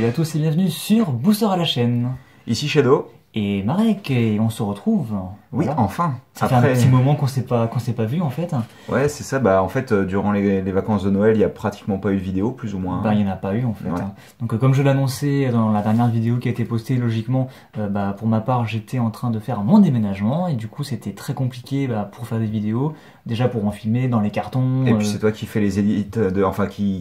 Salut à tous et bienvenue sur Booster à la chaîne. Ici Shadow. Et Marek, et on se retrouve. Oui, Voilà. enfin. Ça fait un petit moment qu'on s'est pas vu en fait. Ouais, c'est ça. Bah en fait, durant les vacances de Noël, il y a pratiquement pas eu de vidéo, plus ou moins. Bah il y en a pas eu en fait. Ouais. Donc comme je l'annonçais dans la dernière vidéo qui a été postée, logiquement, pour ma part, j'étais en train de faire mon déménagement et du coup c'était très compliqué pour faire des vidéos. Déjà pour en filmer dans les cartons. Et puis c'est toi qui fais les édits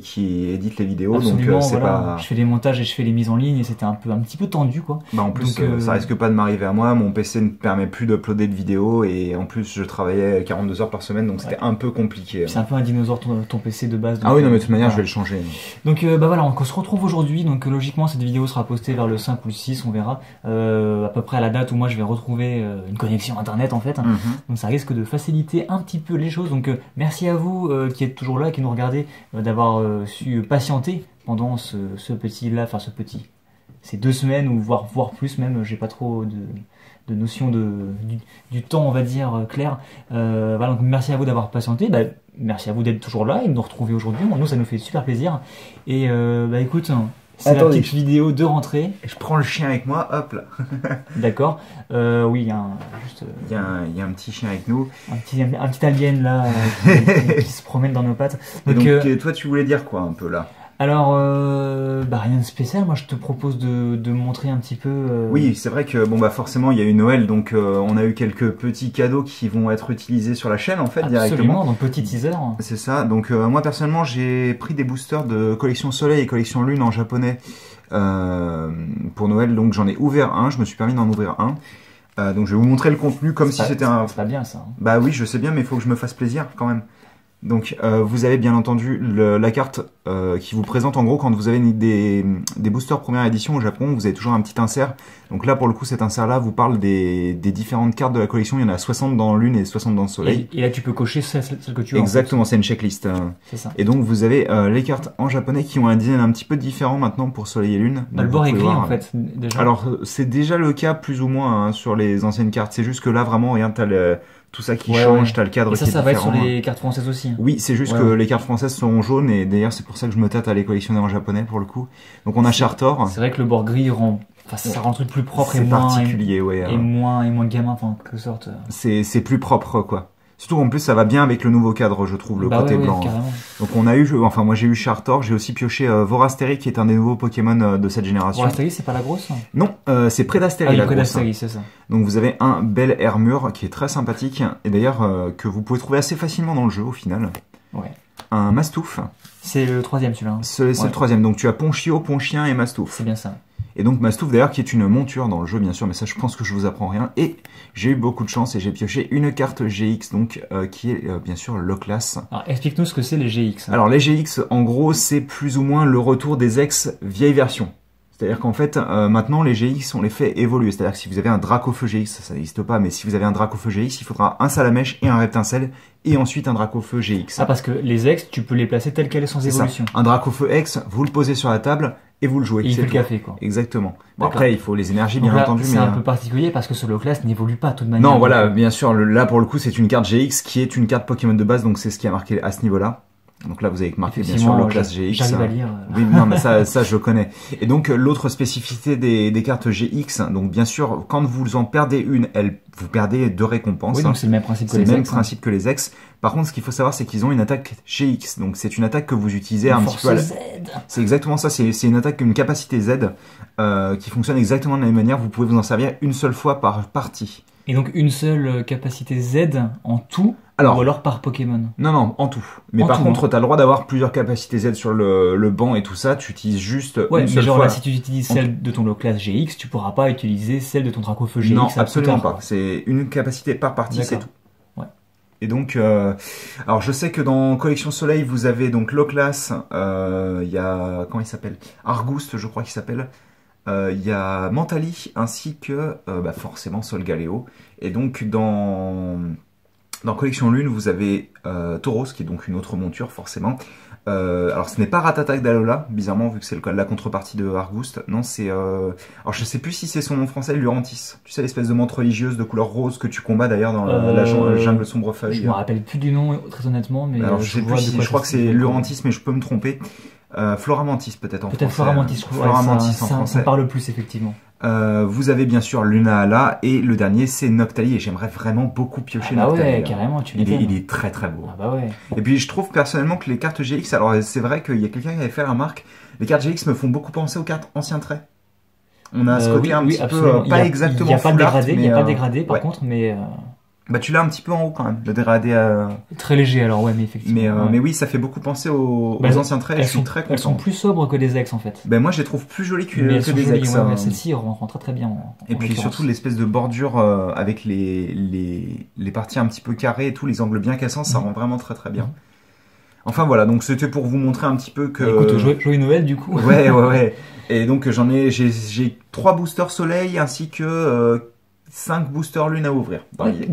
qui édite les vidéos, Absolument, donc c'est voilà. pas. Je fais les montages et je fais les mises en ligne et c'était un petit peu tendu quoi. Bah en plus, donc, ça risque pas de m'arriver à moi. Mon PC ne permet plus d'uploader de vidéos et en plus je travaillais 42 heures par semaine, donc c'était un peu compliqué. C'est un peu un dinosaure ton PC de base. Donc, ah oui, non mais de toute manière je vais le changer. Donc voilà, on se retrouve aujourd'hui. Donc logiquement cette vidéo sera postée vers le 5 ou le 6, on verra à peu près à la date où moi je vais retrouver une connexion internet en fait. Donc ça risque de faciliter un petit peu les choses. Donc merci à vous qui êtes toujours là, qui nous regardez, d'avoir su patienter pendant ces 2 semaines ou voire plus même. J'ai pas trop de notion du temps, on va dire, clair. Voilà, donc merci à vous d'avoir patienté. Merci à vous d'être toujours là et de nous retrouver aujourd'hui. Nous, ça nous fait super plaisir. Et écoute, c'est la petite vidéo de rentrée. Je prends le chien avec moi, hop là. D'accord. Oui, il y a il y a un petit chien avec nous. Un petit alien là qui se promène dans nos pattes. Donc toi, tu voulais dire quoi un peu là? Alors, rien de spécial. Moi, je te propose de montrer un petit peu. Oui, c'est vrai que forcément, il y a eu Noël, donc on a eu quelques petits cadeaux qui vont être utilisés sur la chaîne en fait. Absolument, directement. Donc petit teaser. C'est ça. Donc moi personnellement, j'ai pris des boosters de collection Soleil et collection Lune en japonais pour Noël. Donc j'en ai ouvert un. Je me suis permis d'en ouvrir un. Donc je vais vous montrer le contenu comme si c'était un. C'est pas bien ça. Bah oui, je sais bien, mais il faut que je me fasse plaisir quand même. Donc vous avez bien entendu la carte qui vous présente en gros quand vous avez des boosters première édition au Japon, vous avez toujours un petit insert. Donc là pour le coup cet insert là vous parle des différentes cartes de la collection, il y en a 60 dans Lune et 60 dans le Soleil. Et là tu peux cocher celle que tu as. Exactement, c'est une checklist. C'est ça. Et donc vous avez les cartes en japonais qui ont un design un petit peu différent maintenant pour Soleil et Lune. Le bord est gris en fait déjà. Alors c'est déjà le cas plus ou moins sur les anciennes cartes, c'est juste que là vraiment regarde t'as tout ça qui change, t'as le cadre qui est différent. Ça va être sur les cartes françaises aussi. Oui, c'est juste que les cartes françaises sont jaunes et d'ailleurs c'est pour ça que je me tâte à les collectionner en japonais pour le coup. Donc on a Chartor. C'est vrai que le bord gris ça rend le truc plus propre et moins particulier, et moins gamin, en quelque sorte. C'est plus propre quoi. Surtout en plus ça va bien avec le nouveau cadre, je trouve, le côté blanc. Carrément. Donc on a eu, moi j'ai eu Chartor, j'ai aussi pioché Vorasteri qui est un des nouveaux Pokémon de cette génération. Vorasteri c'est pas la grosse? Non, c'est Predasteri la grosse. Predasteri, c'est ça. Donc vous avez un bel Hermure qui est très sympathique et d'ailleurs que vous pouvez trouver assez facilement dans le jeu au final. Ouais. Un Mastouf. C'est le 3e celui-là. C'est le 3e, donc tu as Ponchio, Ponchien et Mastouf. C'est bien ça. Et donc Mastouf d'ailleurs qui est une monture dans le jeu bien sûr, mais ça je pense que je vous apprends rien. Et j'ai eu beaucoup de chance et j'ai pioché une carte GX donc qui est bien sûr Loclas. Alors explique-nous ce que c'est les GX. Alors les GX en gros c'est plus ou moins le retour des ex vieilles versions. C'est-à-dire qu'en fait maintenant les GX on les fait évoluer. C'est-à-dire que si vous avez un Dracofeu GX, ça n'existe pas, mais si vous avez un Dracofeu GX, il faudra un Salamèche et un Reptincelle et ensuite un Dracofeu GX. Ah parce que les ex tu peux les placer telles quelles sans évolution. Ça. Un Dracofeu X, vous le posez sur la table et vous le jouez. Et il fait le café quoi. Exactement. Bon, après il faut les énergies bien entendu. C'est un peu particulier parce que ce Loclas n'évolue pas de toute manière. Non voilà, bien sûr, là pour le coup c'est une carte GX qui est une carte Pokémon de base, donc c'est ce qui a marqué à ce niveau-là. Donc là, vous avez marqué bien sûr Loclas GX. J'arrive à lire. Oui, non, mais ça je connais. Et donc, l'autre spécificité des cartes GX, donc bien sûr, quand vous en perdez une, vous perdez 2 récompenses. Oui, donc c'est le même principe que les ex. C'est le même principe que les ex. Par contre, ce qu'il faut savoir, c'est qu'ils ont une attaque GX. Donc, c'est une attaque que vous utilisez un petit peu. C'est exactement ça. C'est une attaque, une capacité Z qui fonctionne exactement de la même manière. Vous pouvez vous en servir une seule fois par partie. Et donc une seule capacité Z en tout, ou alors par Pokémon? Non, en tout. Mais par contre, tu as le droit d'avoir plusieurs capacités Z sur le banc et tout ça. Tu utilises juste une seule fois. Là, si tu utilises celle de ton Loclas GX, tu pourras pas utiliser celle de ton Dracofeu GX. Non, absolument pas. C'est une capacité par partie, c'est tout. Ouais. Et donc, alors je sais que dans Collection Soleil, vous avez donc Loclas, il y a, comment il s'appelle? Argouste, je crois qu'il s'appelle. Il y a Mentali ainsi que forcément Solgaleo. Et donc dans Collection Lune, vous avez Tauros, qui est donc une autre monture forcément. Alors ce n'est pas Ratatak d'Alola, bizarrement, vu que c'est la contrepartie de Argouste. Non, c'est... Alors je sais plus si c'est son nom français, Lurantis. Tu sais, l'espèce de menthe religieuse de couleur rose que tu combats d'ailleurs dans la jungle Sombrefeuille. Je me rappelle plus du nom, très honnêtement, mais alors je sais plus je crois que c'est Lurantis, mais je peux me tromper. Floramantis peut-être en français. Peut-être Floramantis, Floramantis en ça français. me parle plus effectivement. Vous avez bien sûr Lunala et le dernier c'est Noctali et j'aimerais vraiment beaucoup piocher Noctali. Ouais, là. carrément, tu il est très très beau. Ah bah ouais. Et puis je trouve personnellement que les cartes GX, alors c'est vrai qu'il y a quelqu'un qui avait fait la remarque, les cartes GX me font beaucoup penser aux cartes ancien trait. On a ce côté un petit peu, pas exactement il n'y a pas de dégradé, mais, il n'y a pas de dégradé par contre, mais... Bah tu l'as un petit peu en haut quand même, le dégradé. Très léger alors, ouais, mais effectivement. Mais oui, ça fait beaucoup penser aux anciens traits. Je suis très content. Elles sont plus sobres que les ex en fait. Ben moi, je les trouve plus jolies que des jolies, ex. Ouais, celle-ci rentre très très bien. Et puis surtout l'espèce de bordure avec les parties un petit peu carrées et tout, les angles bien cassants, ça rend vraiment très très bien. Enfin voilà, donc c'était pour vous montrer un petit peu que. Écoute, joyeux Noël du coup. Ouais. Et donc j'ai 3 boosters soleil ainsi que 5 boosters lune à ouvrir.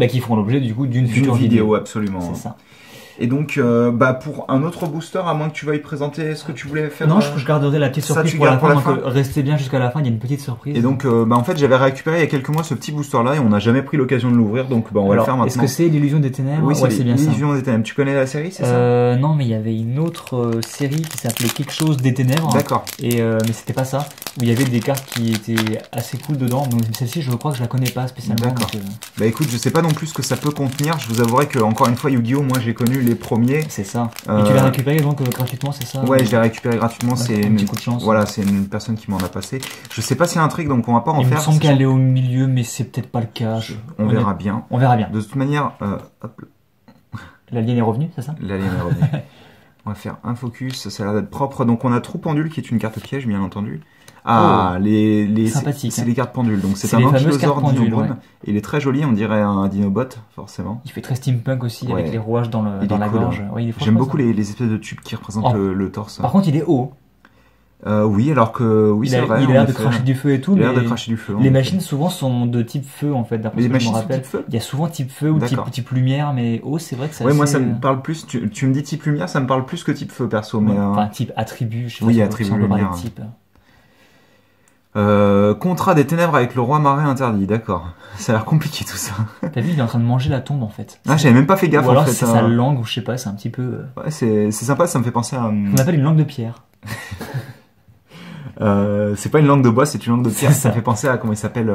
Qui feront l'objet du coup d'une future vidéo. Absolument. C'est ça. Et donc, pour un autre booster, à moins que tu veuilles présenter ce que tu voulais faire. Non, je garderai la petite surprise pour la fin. Donc, restez bien jusqu'à la fin, il y a une petite surprise. Et donc, en fait, j'avais récupéré il y a quelques mois ce petit booster-là et on n'a jamais pris l'occasion de l'ouvrir. Donc, on va le faire maintenant. Est-ce que c'est l'illusion des ténèbres? Oui, c'est bien ça. L'illusion des ténèbres. Tu connais la série, c'est ça? Non, mais il y avait une autre série qui s'appelait quelque chose des ténèbres. D'accord. Et mais c'était pas ça. Où il y avait des cartes qui étaient assez cool dedans. Donc celle-ci, je crois que je la connais pas spécialement. D'accord. Bah écoute, je sais pas non plus ce que ça peut contenir. Je vous avouerai que encore une fois, Yu-Gi-Oh, moi j'ai connu les premiers. C'est ça. Et tu l'as récupéré donc gratuitement, c'est ça? Ouais, je l'ai récupéré gratuitement. C'est un petit coup de chance. Voilà, c'est une personne qui m'en a passé. Je sais pas s'il y a un trick, donc on va pas en faire. Il me semble qu'elle est au milieu, mais c'est peut-être pas le cas. On verra bien. On verra bien. De toute manière, hop. L'alien est revenu, c'est ça? L'alien est revenu. On va faire un focus, ça a l'air d'être propre. Donc on a Trou Pendule qui est une carte piège, bien entendu. Sympathique. C'est les cartes pendules. Donc c'est un ankylosaure Dinobot. Il est très joli, on dirait un Dinobot, forcément. Il fait très steampunk aussi, avec les rouages dans la gorge. J'aime beaucoup les espèces de tubes qui représentent le torse. Par contre, il est haut. Oui, alors que c'est vrai. Il a l'air de cracher du feu et tout. Il a l'air de cracher du feu. Les machines souvent sont de type feu en fait, d'après ce que je me rappelle. Il y a souvent type feu ou type lumière, mais c'est vrai que c'est. Ouais, moi ça me parle plus. Tu me dis type lumière, ça me parle plus que type feu perso, mais. Enfin, type attribut. Je sais pas attribut lumière. Contrat des ténèbres avec le roi marin interdit, d'accord. Ça a l'air compliqué tout ça. T'as vu, il est en train de manger la tombe en fait. Ah, j'avais même pas fait gaffe ou alors en fait. C'est sa langue ou je sais pas, c'est un petit peu. Ouais, c'est sympa, ça me fait penser à. On appelle une langue de pierre. C'est pas une langue de bois, c'est une langue de pierre. Ça me fait penser à comment il s'appelle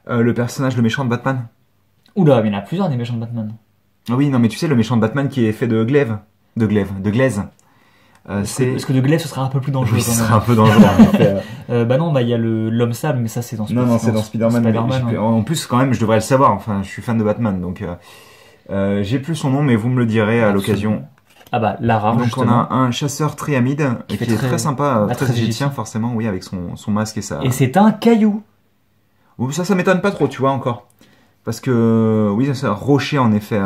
le personnage, le méchant de Batman. Oula, mais il y en a plusieurs des méchants de Batman. Oui, non, mais tu sais, le méchant de Batman qui est fait de glaise. De glaise. Parce que de glaive ce sera un peu plus dangereux. Oui, ce sera un peu dangereux. Non, il y a l'homme sable, mais ça c'est dans Spider-Man. Non, c'est dans Spider-Man. En plus, quand même, je devrais le savoir. Enfin, je suis fan de Batman, donc j'ai plus son nom, mais vous me le direz à l'occasion. Ah bah, Lara. Donc justement. On a un chasseur triamide qui est très sympa, très égyptien forcément, oui, avec son masque et ça. Et c'est un caillou. Ça m'étonne pas trop, tu vois encore, parce que oui, c'est un rocher en effet.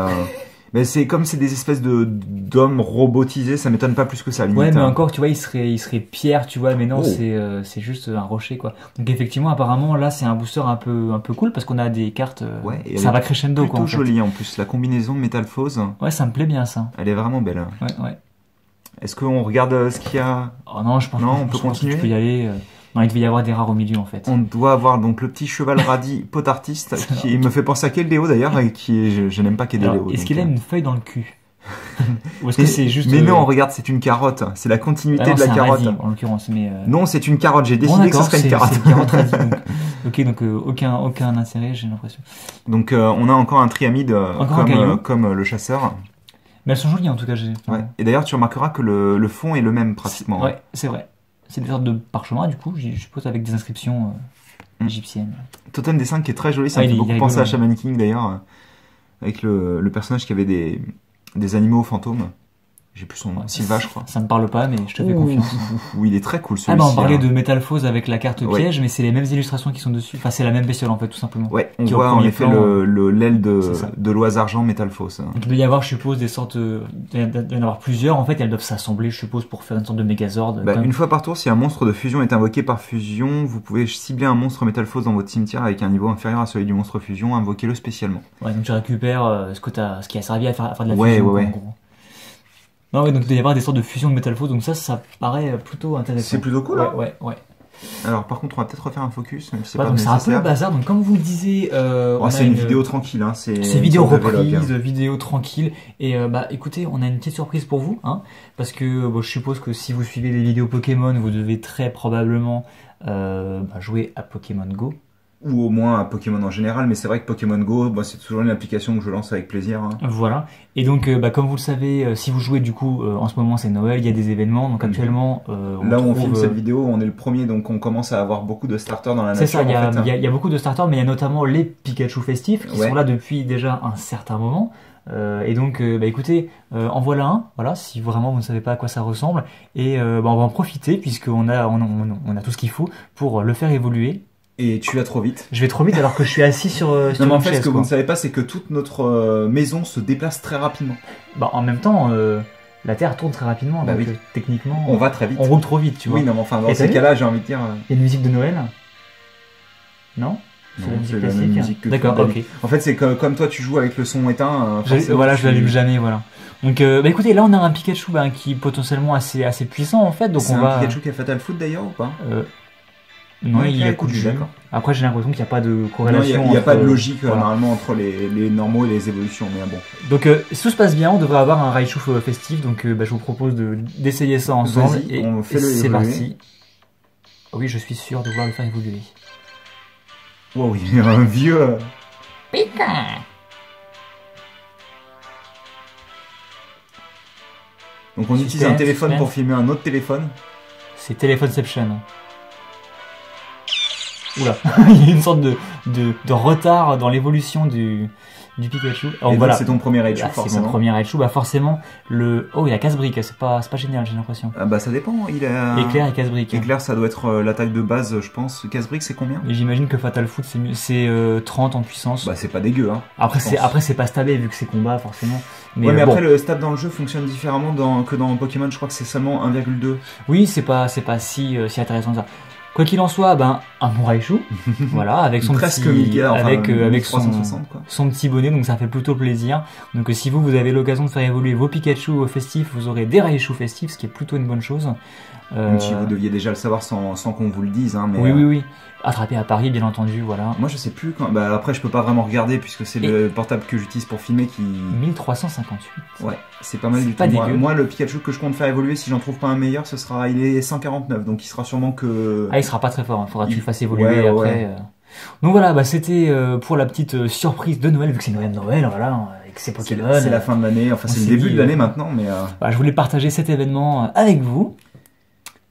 Mais c'est comme c'est des espèces d'hommes robotisés, ça m'étonne pas plus que ça. Limite, ouais, mais encore, tu vois, il serait pierre, tu vois, mais non, c'est juste un rocher, quoi. Donc effectivement, apparemment, là, c'est un booster un peu cool parce qu'on a des cartes. Ça va crescendo, quoi. Plutôt joli en plus, la combinaison Métalphose. Ouais, ça me plaît bien ça. Elle est vraiment belle. Ouais. Est-ce qu'on regarde ce qu'il y a? Oh non, je pense. Non, on peut continuer. Tu peux y aller. Non, il devait y avoir des rares au milieu en fait. On doit avoir donc le petit cheval radis potartiste qui me fait penser à Keldeo d'ailleurs et je n'aime pas Keldeo. Est-ce qu'il a une feuille dans le cul? Ou est-ce que c'est juste. Mais non, regarde, c'est une carotte. C'est la continuité de la carotte. Radis, en l'occurrence, mais. Non, c'est une carotte. J'ai décidé que ce serait une carotte. C'est une carotte radis. Donc aucun intérêt, j'ai l'impression. Donc on a encore un triamide comme le chasseur. Mais elles sont jolies en tout cas. Ouais. Et d'ailleurs, tu remarqueras que le fond est le même pratiquement. Ouais, c'est vrai. C'est des sortes de parchemins, du coup, je suppose, avec des inscriptions égyptiennes. Totem des 5 qui est très joli, ça me fait beaucoup penser à Shaman King d'ailleurs, avec le personnage qui avait des animaux fantômes. J'ai plus son nom, Sylva, je crois. Ça me parle pas, mais je te fais confiance. Oui, il est très cool celui-ci. On parlait de Métalphose avec la carte piège, mais c'est les mêmes illustrations qui sont dessus. Enfin, c'est la même bestiole en fait, tout simplement. Ouais, on voit en effet l'aile de l'oise argent Métalphose. Donc, il doit y avoir, je suppose, des sortes. Il doit y en avoir plusieurs. En fait, elles doivent s'assembler, je suppose, pour faire une sorte de Megazord. Une fois par tour, si un monstre de fusion est invoqué par fusion, vous pouvez cibler un monstre Métalphose dans votre cimetière avec un niveau inférieur à celui du monstre fusion, invoquez-le spécialement. Ouais, donc tu récupères ce qui a servi à faire de la fusion. Ouais. En gros. Non, donc il doit y avoir des sortes de fusion de Métalphose, donc ça paraît plutôt intéressant. C'est plutôt cool, hein. Ouais. Alors par contre, on va peut-être refaire un focus, même si c'est Ouais, pas donc c'est un peu le nécessaire. bazar. Donc comme vous le disiez, on C'est a une vidéo tranquille, hein. c'est une vidéo sorte de vlog, reprise, hein. vidéo tranquille. Et bah écoutez, on a une petite surprise pour vous, hein, parce que bon, je suppose que si vous suivez des vidéos Pokémon, vous devez très probablement jouer à Pokémon Go. Ou au moins à Pokémon en général, mais c'est vrai que Pokémon Go, bah, c'est toujours une application que je lance avec plaisir, hein. Voilà. Et donc, comme vous le savez, si vous jouez du coup, en ce moment c'est Noël, il y a des événements. Donc actuellement, Là où on filme cette vidéo, on est le premier, donc on commence à avoir beaucoup de starters dans la nature. C'est ça, il y, en fait, hein. y a beaucoup de starters, mais il y a notamment les Pikachu festifs qui sont là depuis déjà un certain moment. Et donc, écoutez, en voilà un, voilà, si vraiment vous ne savez pas à quoi ça ressemble. Et on va en profiter puisqu'on a, on a tout ce qu'il faut pour le faire évoluer. Et tu vas trop vite. Je vais trop vite alors que je suis assis sur Non, mais une en fait, chaise, ce que quoi. vous ne savez pas, c'est que toute notre maison se déplace très rapidement. Bah, en même temps, la Terre tourne très rapidement, Bah donc oui. techniquement, On va très vite. on roule trop vite, tu vois. Oui, non, mais enfin, dans Et ces t'as cas-là, j'ai envie de dire. Il y a une musique de Noël? Non? C'est Non, la musique c'est la même classique? musique que D'accord, tout ok. d'habitude. En fait, c'est comme toi, tu joues avec le son éteint. Voilà, je tu- l'allume jamais, voilà. Donc, écoutez, là on a un Pikachu qui est potentiellement assez puissant en fait, donc C'est on un va. Pikachu qui a Fatal Foot d'ailleurs ou pas? Non, Ouais, il y a coup de Pikachu, jeu. d'accord. Après, j'ai l'impression qu'il n'y a pas de Non, corrélation. il n'y a pas de entre- logique voilà. normalement entre les normaux et les évolutions, mais bon. Donc, si tout se passe bien, on devrait avoir un Raichu festif. Donc, je vous propose d'essayer ça ensemble. Vas-y, Et on fait le c'est évoluer. parti. Ah oui, je suis sûr de vouloir le faire évoluer. Wow, il y a un vieux. Pika! Donc on utilise Suspense, un téléphone pour suspense. filmer un autre téléphone. C'est Telephoneception. Oula, il y a une sorte de retard dans l'évolution du Pikachu. Alors, Et donc voilà. c'est ton premier Raichu, Là, c'est mon forcément. premier Raichu, forcément il a casse-brique, c'est pas génial, j'ai l'impression. Ah bah ça dépend, il a... Éclair et casse-brique. Éclair, ça doit être la taille de base, je pense. Casse-brique, c'est combien? Et j'imagine que Fatal Foot c'est 30 en puissance. Bah c'est pas dégueu, hein. après je pense. c'est pas stabé vu que c'est combat forcément. Ouais, mais bon. après le stab dans le jeu fonctionne différemment que dans Pokémon, je crois que c'est seulement 1,2. Oui, c'est pas si intéressant que ça. Quoi qu'il en soit, un bon Raichu, voilà, avec son Presque petit, 1000 gars, enfin, avec 360 quoi. son petit bonnet, donc ça fait plutôt plaisir. Donc si vous avez l'occasion de faire évoluer vos Pikachu festifs, vous aurez des Raichu festifs, ce qui est plutôt une bonne chose. Même si vous deviez déjà le savoir sans qu'on vous le dise, hein, mais Oui. Attrapé à Paris, bien entendu, voilà. moi je sais plus quand. Bah après je peux pas vraiment regarder puisque c'est le portable que j'utilise pour filmer qui. 1358. Ouais, c'est pas mal du tout. pas dégueu. Moi le Pikachu que je compte faire évoluer, si j'en trouve pas un meilleur, il est 149, donc il sera sûrement que. Ah, il sera pas très fort, faudra que tu le fasses évoluer Ouais, après. ouais. Donc voilà, c'était pour la petite surprise de Noël, vu que c'est Noël, voilà, avec ses Pokémon. C'est la fin de l'année, enfin on c'est le s'est début dit, de l'année maintenant, mais. Voilà, je voulais partager cet événement avec vous.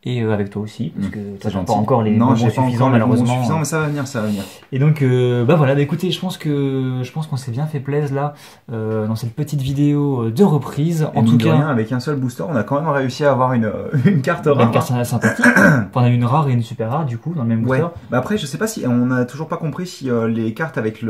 Et avec toi aussi, parce que toi t'as pas encore les non, bonbons j'ai pas suffisants encore les bonbons malheureusement. suffisants, mais ça va venir, ça va venir. Et donc voilà, écoutez, je pense qu'on s'est bien fait plaisir là dans cette petite vidéo de reprise. Et En tout mine de cas, rien, avec un seul booster, on a quand même réussi à avoir une carte rare. une carte sympathique. On a une rare et une super rare du coup dans le même Ouais. booster. Bah après, je sais pas si on a toujours pas compris si les cartes avec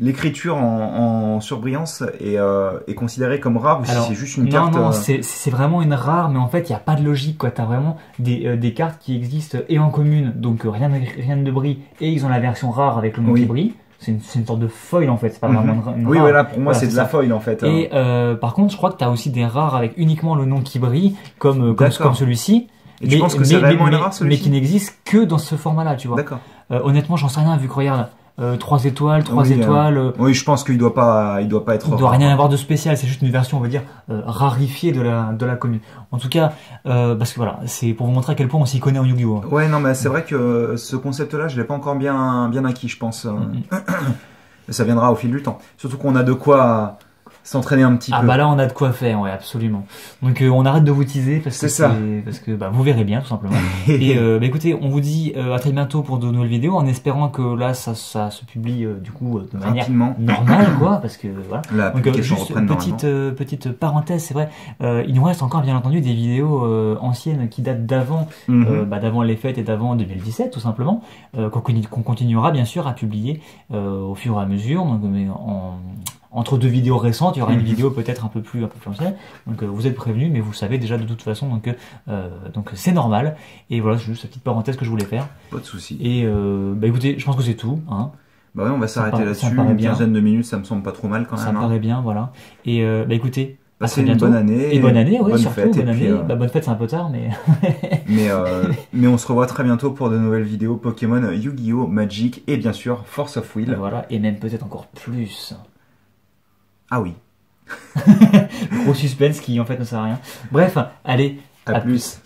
l'écriture en surbrillance est considérée comme rare ou si Alors, c'est juste une carte. Non, c'est vraiment une rare, mais en fait, il n'y a pas de logique, quoi. T'as vraiment des cartes qui existent et en commune, donc rien ne brille, et ils ont la version rare avec le nom qui brille. C'est une sorte de foil, en fait, c'est pas vraiment une rare. Oui, voilà, pour moi, Voilà, c'est de la foil, en fait. Et par contre, je crois que t'as aussi des rares avec uniquement le nom qui brille, comme celui-ci. Et tu penses que c'est réellement une rare, mais celui-ci qui n'existe que dans ce format-là, tu vois. D'accord. Honnêtement, j'en sais rien, vu que regarde, 3 étoiles, 3 Oui, étoiles. Oui, je pense qu'il doit pas être Il doit rare. rien avoir de spécial, c'est juste une version, on va dire, rarifiée de la commune. En tout cas, parce que voilà, c'est pour vous montrer à quel point on s'y connaît en Yu-Gi-Oh! Ouais, non, mais c'est vrai que ce concept-là, je l'ai pas encore bien acquis, je pense. Ça viendra au fil du temps. Surtout qu'on a de quoi s'entraîner un petit peu. Ah bah là on a de quoi faire, ouais, absolument. Donc on arrête de vous teaser parce que ça. parce que vous verrez bien tout simplement. Et écoutez, on vous dit à très bientôt pour de nouvelles vidéos, en espérant que là ça se publie du coup de manière rapidement, normale, quoi, parce que voilà. La Donc publication juste reprenne petite parenthèse, c'est vrai, il nous reste encore bien entendu des vidéos anciennes qui datent d'avant d'avant les fêtes et d'avant 2017 tout simplement, qu'on continuera bien sûr à publier au fur et à mesure, donc entre deux vidéos récentes, il y aura une vidéo peut-être un peu plus ancienne. Donc vous êtes prévenus, mais vous le savez déjà de toute façon, donc c'est normal. Et voilà, c'est juste la petite parenthèse que je voulais faire. Pas de souci. Et écoutez, je pense que c'est tout, hein. Bah ouais, on va s'arrêter là-dessus. Ça me paraît Une bien. quinzaine de minutes, ça me semble pas trop mal quand même. Ça me paraît bien, voilà. Et écoutez, Passez une bonne année. Et bonne année, oui, bonne surtout, fête, bonne et puis, année. Bonne fête, c'est un peu tard, mais... mais on se revoit très bientôt pour de nouvelles vidéos Pokémon, Yu-Gi-Oh, Magic et bien sûr Force of Will. Voilà, et même peut-être encore plus. Ah oui. Gros suspense qui en fait ne sert à rien. Bref, allez, À plus.